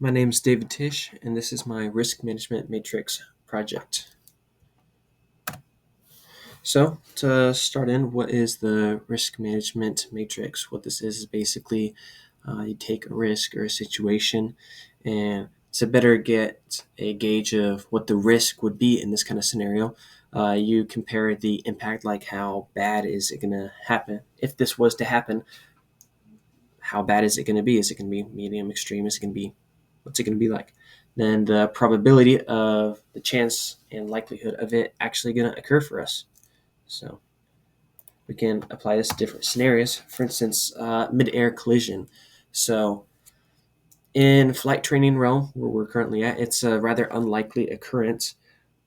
My name is David Tish, and this is my Risk Management Matrix project. So, to start in, what is the Risk Management Matrix? What this is basically you take a risk or a situation, and to better get a gauge of what the risk would be in this kind of scenario, you compare the impact, like how bad is it going to happen. If this was to happen, how bad is it going to be? Is it going to be medium, extreme? Is it going to be, what's it going to be like? Then the probability of the chance and likelihood of it actually going to occur for us. So we can apply this to different scenarios. For instance, mid-air collision. So in flight training realm, where we're currently at, it's a rather unlikely occurrence.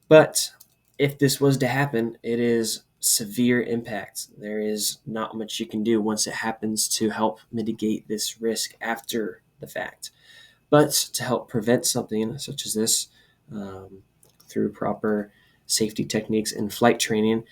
But if this was to happen, it is severe impact. There is not much you can do once it happens to help mitigate this risk after the fact. But to help prevent something such as this, through proper safety techniques in flight training,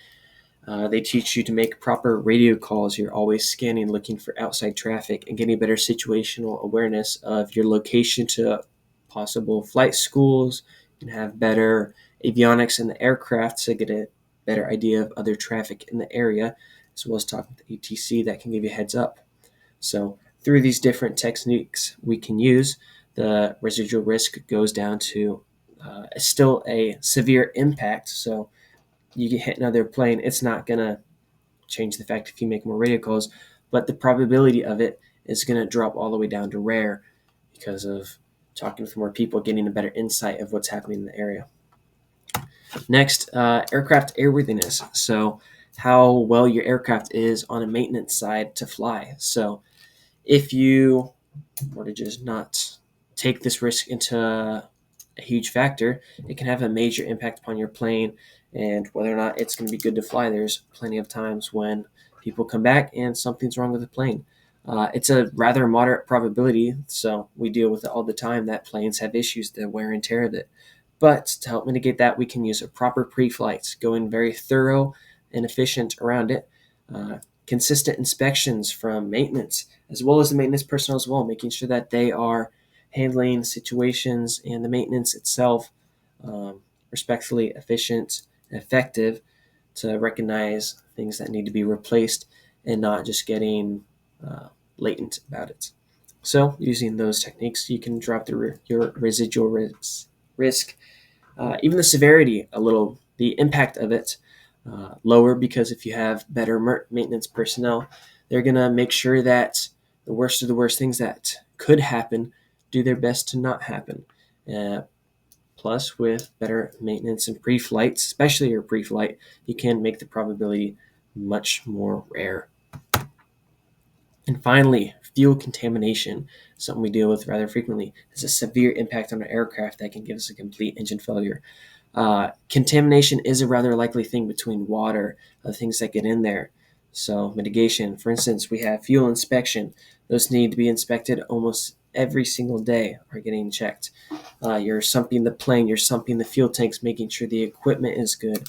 they teach you to make proper radio calls. You're always scanning, looking for outside traffic, and getting better situational awareness of your location to possible flight schools. You can have better avionics in the aircraft to get a better idea of other traffic in the area, as well as talking to ATC that can give you a heads up. So through these different techniques we can use, the residual risk goes down to still a severe impact. So you get hit another plane, it's not going to change the fact if you make more radio calls, but the probability of it is going to drop all the way down to rare because of talking with more people, getting a better insight of what's happening in the area. Next, aircraft airworthiness. So how well your aircraft is on a maintenance side to fly. So if you were to just not take this risk into a huge factor, it can have a major impact upon your plane and whether or not it's going to be good to fly. There's plenty of times when people come back and something's wrong with the plane. It's a rather moderate probability, so we deal with it all the time, that planes have issues, the wear and tear of it. But to help mitigate that, we can use a proper pre-flights, going very thorough and efficient around it. Consistent inspections from maintenance, as well as the maintenance personnel as well, making sure that they are handling situations and the maintenance itself respectfully efficient and effective, to recognize things that need to be replaced and not just getting latent about it. So using those techniques, you can drop your residual risk, even the severity a little, the impact of it lower, because if you have better maintenance personnel, they're going to make sure that the worst of the worst things that could happen do their best to not happen. Plus, with better maintenance and pre-flights, especially your pre-flight, you can make the probability much more rare. And finally, fuel contamination, something we deal with rather frequently. It's a severe impact on our aircraft that can give us a complete engine failure. Contamination is a rather likely thing between water, the things that get in there. So mitigation, for instance, we have fuel inspection. Those need to be inspected almost every single day, are getting checked. You're sumping the plane, you're sumping the fuel tanks, making sure the equipment is good.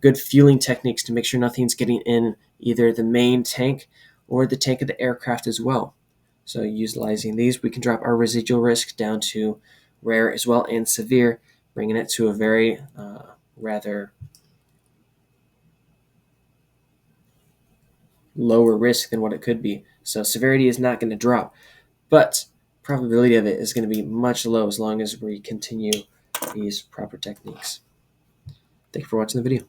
Good fueling techniques to make sure nothing's getting in either the main tank or the tank of the aircraft as well. So utilizing these, we can drop our residual risk down to rare as well and severe, bringing it to a very rather lower risk than what it could be. So severity is not going to drop, but probability of it is going to be much low as long as we continue these proper techniques. Thank you for watching the video.